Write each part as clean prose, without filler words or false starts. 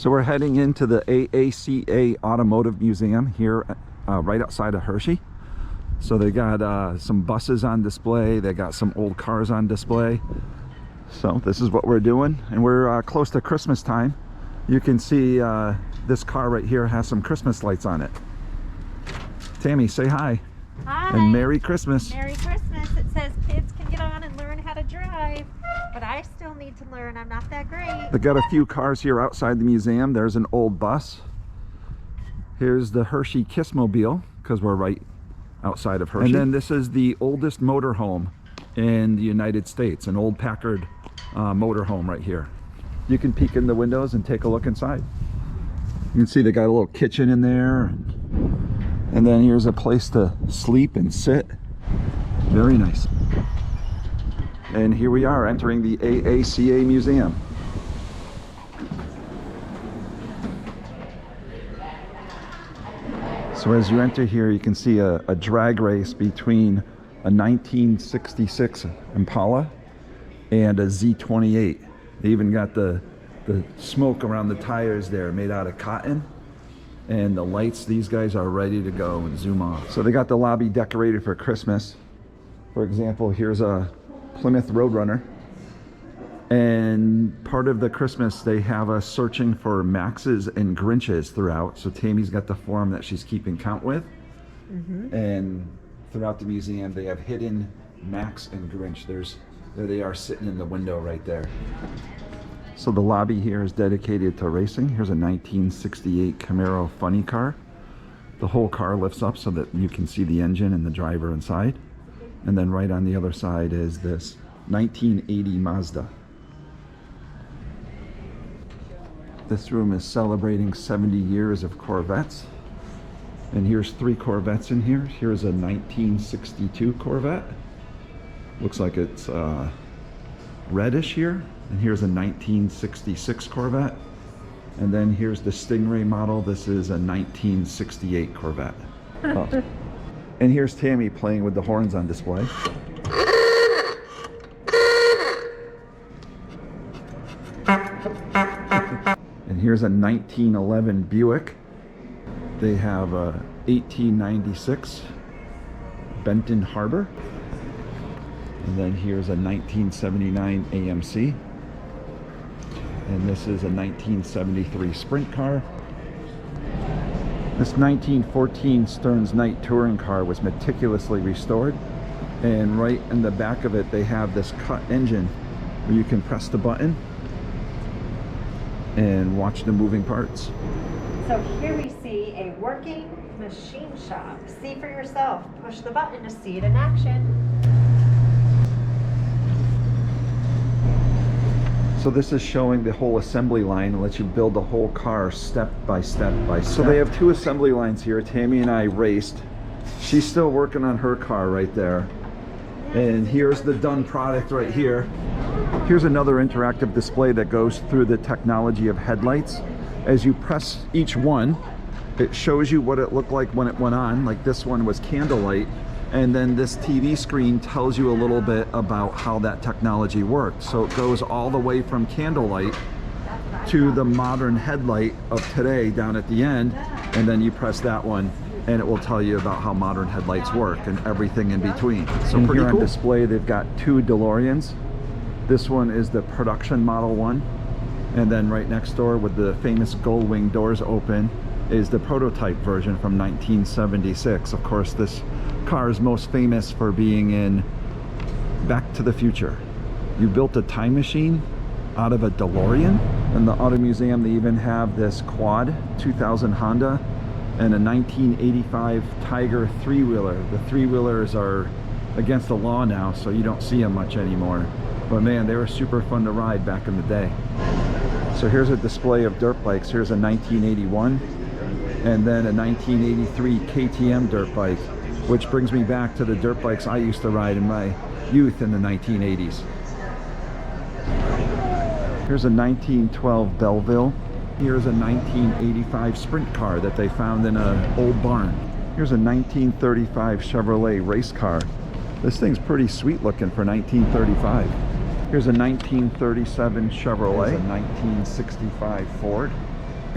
So we're heading into the AACA Automotive Museum here right outside of Hershey. So they got some buses on display, they got some old cars on display. So this is what we're doing, and we're close to Christmas time. You can see this car right here has some Christmas lights on it. Tammy, say hi. Hi. And Merry Christmas. Merry Christmas. It says kids can get on and learn how to drive, but I still need to learn. I'm not that great. They got a few cars here outside the museum. There's an old bus. Here's the Hershey Kissmobile, because we're right outside of Hershey. And then this is the oldest motorhome in the United States, an old Packard motorhome right here. You can peek in the windows and take a look inside. You can see they got a little kitchen in there. And then here's a place to sleep and sit. Very nice. And here we are entering the AACA Museum. So as you enter here, you can see a drag race between a 1966 Impala and a Z28. They even got the smoke around the tires there made out of cotton. And the lights, these guys are ready to go and zoom off. So they got the lobby decorated for Christmas. For example, here's a Plymouth Roadrunner. And part of the Christmas, they have us searching for Maxes and Grinches throughout. So Tammy's got the form that she's keeping count with. And throughout the museum, they have hidden Max and Grinch. There they are sitting in the window right there. So the lobby here is dedicated to racing. Here's a 1968 Camaro funny car. The whole car lifts up so that you can see the engine and the driver inside. And then right on the other side is this 1980 Mazda. This room is celebrating 70 years of Corvettes. And here's 3 Corvettes in here. Here's a 1962 Corvette. Looks like it's reddish here. And here's a 1966 Corvette. And then here's the Stingray model. This is a 1968 Corvette. Oh. And here's Tammy playing with the horns on display. And here's a 1911 Buick. They have a 1896 Benton-Harbor. And then here's a 1979 AMC. And this is a 1973 Sprint car. This 1914 Stearns-Knight touring car was meticulously restored. And right in the back of it, they have this cut engine where you can press the button and watch the moving parts. So here we see a working machine shop. See for yourself. Push the button to see it in action. So this is showing the whole assembly line and lets you build the whole car step by step by step. So they have 2 assembly lines here. Tammy and I raced. She's still working on her car right there. And here's the done product right here. Here's another interactive display that goes through the technology of headlights. As you press each one, it shows you what it looked like when it went on. Like this one was candlelight. And then this TV screen tells you a little bit about how that technology worked. So it goes all the way from candlelight to the modern headlight of today down at the end. And then you press that one and it will tell you about how modern headlights work and everything in between. So pretty cool. On display, they've got 2 DeLoreans. This one is the production model one. And then right next door with the famous gold wing doors open is the prototype version from 1976. Of course, this car is most famous for being in Back to the Future. You built a time machine out of a DeLorean. In the Auto Museum, they even have this quad 2000 Honda and a 1985 Tiger 3-wheeler. The 3-wheelers are against the law now, so you don't see them much anymore. But man, they were super fun to ride back in the day. So here's a display of dirt bikes. Here's a 1981 and then a 1983 KTM dirt bike, which brings me back to the dirt bikes I used to ride in my youth in the 1980s. Here's a 1912 Belleville. Here's a 1985 Sprint car that they found in an old barn. Here's a 1935 Chevrolet race car. This thing's pretty sweet looking for 1935. Here's a 1937 Chevrolet. Here's a 1965 Ford.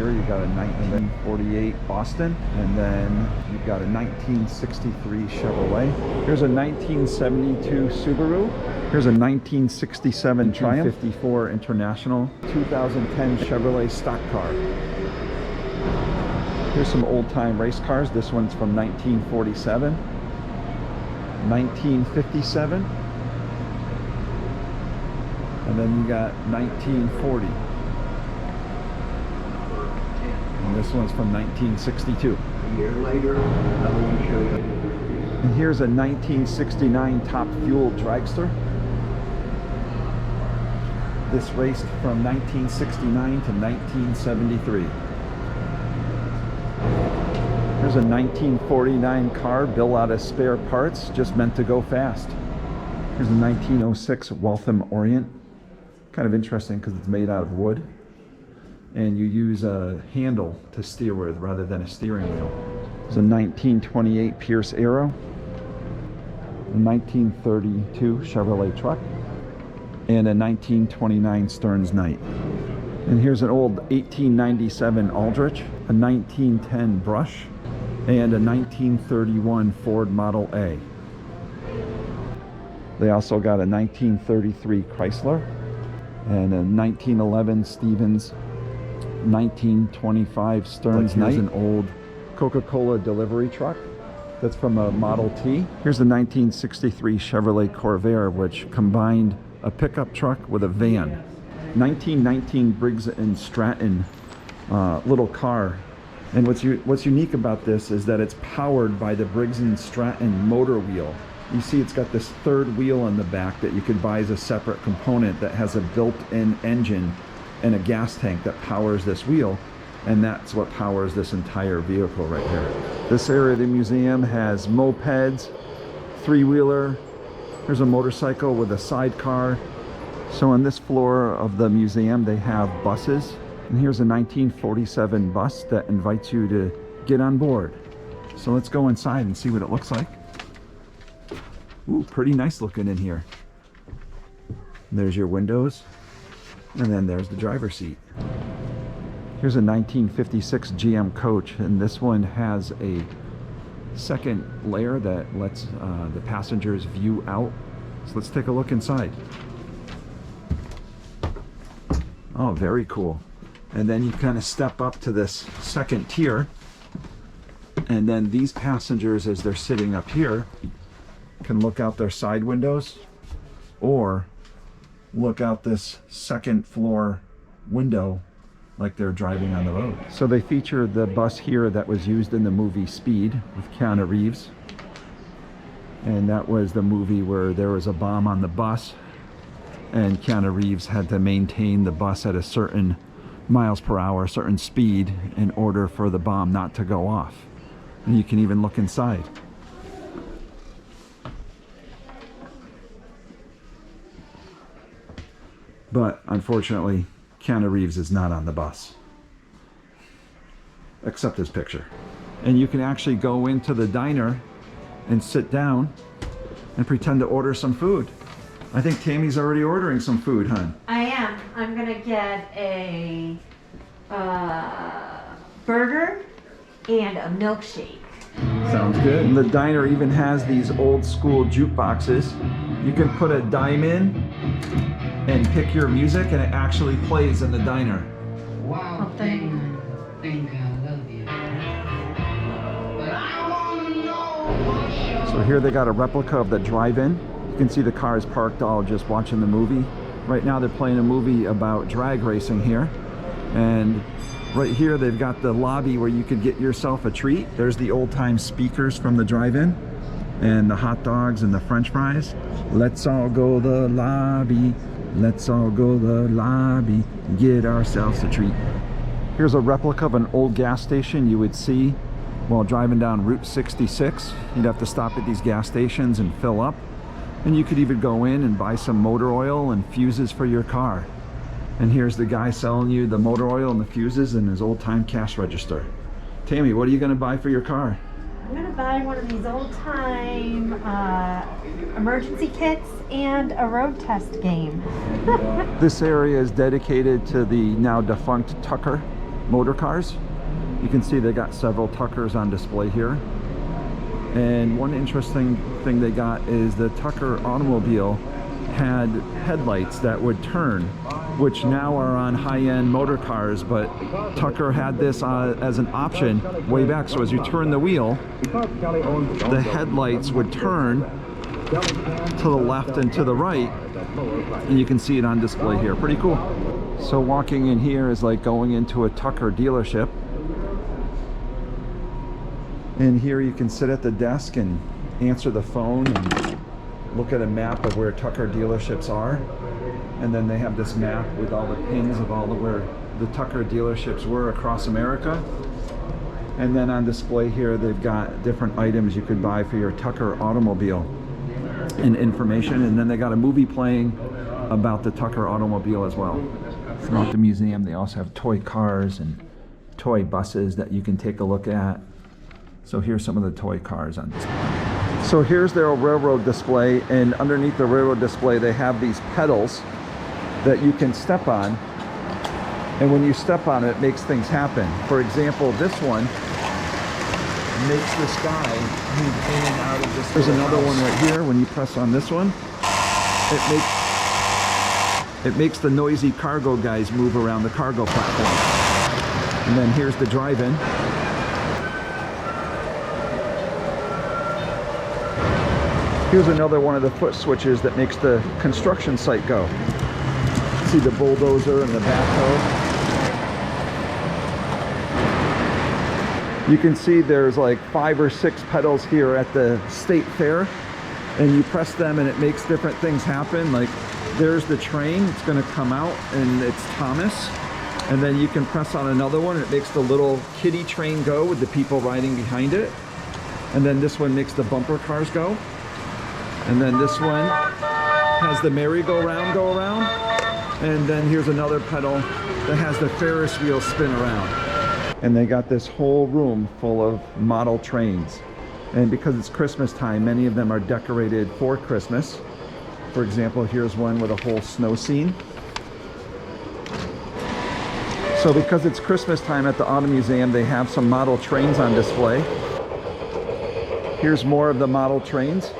Here you got a 1948 Austin, and then you've got a 1963 Chevrolet. Here's a 1972 Subaru. Here's a 1967 Triumph, 54 International, 2010 Chevrolet stock car. Here's some old-time race cars. This one's from 1947, 1957, and then you got 1940. And this one's from 1962. A year later, I will show you. And here's a 1969 Top Fuel dragster. This raced from 1969 to 1973. Here's a 1949 car built out of spare parts, just meant to go fast. Here's a 1906 Waltham Orient. Kind of interesting because it's made out of wood. And you use a handle to steer with rather than a steering wheel. There's a 1928 Pierce Arrow, a 1932 Chevrolet truck, and a 1929 Stearns-Knight. And here's an old 1897 Aldrich, a 1910 Brush, and a 1931 Ford Model A. They also got a 1933 Chrysler and a 1911 Stevens, 1925 Stearns-Knight. Here's an old Coca-Cola delivery truck that's from a Model T. Here's the 1963 Chevrolet Corvair, which combined a pickup truck with a van. 1919 Briggs & Stratton little car. And what's unique about this is that it's powered by the Briggs & Stratton motor wheel. You see it's got this third wheel on the back that you could buy as a separate component that has a built-in engine and a gas tank that powers this wheel, and that's what powers this entire vehicle right here. This area of the museum has mopeds, three-wheeler. There's a motorcycle with a sidecar. So on this floor of the museum they have buses, and here's a 1947 bus that invites you to get on board. So let's go inside and see what it looks like. Ooh, pretty nice looking in here. There's your windows. And then there's the driver's seat. Here's a 1956 GM coach, and this one has a second layer that lets the passengers view out. So let's take a look inside. Oh, very cool. And then you kind of step up to this second tier, and then these passengers, as they're sitting up here, can look out their side windows or look out this second floor window like they're driving on the road. So they feature the bus here that was used in the movie Speed with Keanu Reeves. And that was the movie where there was a bomb on the bus and Keanu Reeves had to maintain the bus at a certain miles per hour, certain speed, in order for the bomb not to go off. And you can even look inside. But unfortunately, Keanu Reeves is not on the bus, except his picture. And you can actually go into the diner and sit down and pretend to order some food. I think Tammy's already ordering some food, hon. I am. I'm gonna get a burger and a milkshake. Sounds good. And the diner even has these old school jukeboxes. You can put a dime in and pick your music, and it actually plays in the diner. Wow, think I love you. But I wanna know. So here they got a replica of the drive-in. You can see the cars parked all just watching the movie. Right now they're playing a movie about drag racing here. And right here they've got the lobby where you could get yourself a treat. There's the old-time speakers from the drive-in and the hot dogs and the french fries. Let's all go the lobby. Let's all go the lobby, get ourselves a treat. Here's a replica of an old gas station you would see while driving down Route 66. You'd have to stop at these gas stations and fill up. And you could even go in and buy some motor oil and fuses for your car. And here's the guy selling you the motor oil and the fuses in his old-time cash register. Tammy, what are you gonna buy for your car? I'm gonna buy one of these old-time emergency kits and a road test game. This area is dedicated to the now defunct Tucker motor cars. You can see they got several Tuckers on display here. And one interesting thing they got is the Tucker automobile had headlights that would turn, which now are on high-end motor cars, but Tucker had this as an option way back. So as you turn the wheel, the headlights would turn to the left and to the right, and you can see it on display here. Pretty cool. So walking in here is like going into a Tucker dealership. And here you can sit at the desk and answer the phone and look at a map of where Tucker dealerships are. And then they have this map with all the pins of all where the Tucker dealerships were across America. And then on display here, they've got different items you could buy for your Tucker automobile and information. And then they got a movie playing about the Tucker automobile as well. Throughout the museum, they also have toy cars and toy buses that you can take a look at. So here's some of the toy cars on display. So here's their railroad display, and underneath the railroad display they have these pedals that you can step on, and when you step on it, it makes things happen. For example, this one makes this guy move in and out of this. There's another one right here. When you press on this one, it makes the noisy cargo guys move around the cargo platform. And then here's the drive-in. Here's another one of the foot switches that makes the construction site go. See the bulldozer and the backhoe. You can see there's like 5 or 6 pedals here at the state fair, and you press them and it makes different things happen. Like there's the train, it's going to come out and it's Thomas. And then you can press on another one and it makes the little kiddie train go with the people riding behind it. And then this one makes the bumper cars go. And then this one has the merry-go-round go around. And then here's another pedal that has the Ferris wheel spin around. And they got this whole room full of model trains. And because it's Christmas time, many of them are decorated for Christmas. For example, here's one with a whole snow scene. So because it's Christmas time at the Auto Museum, they have some model trains on display. Here's more of the model trains.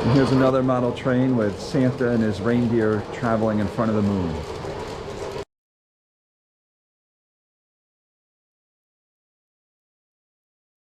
And here's another model train with Santa and his reindeer traveling in front of the moon.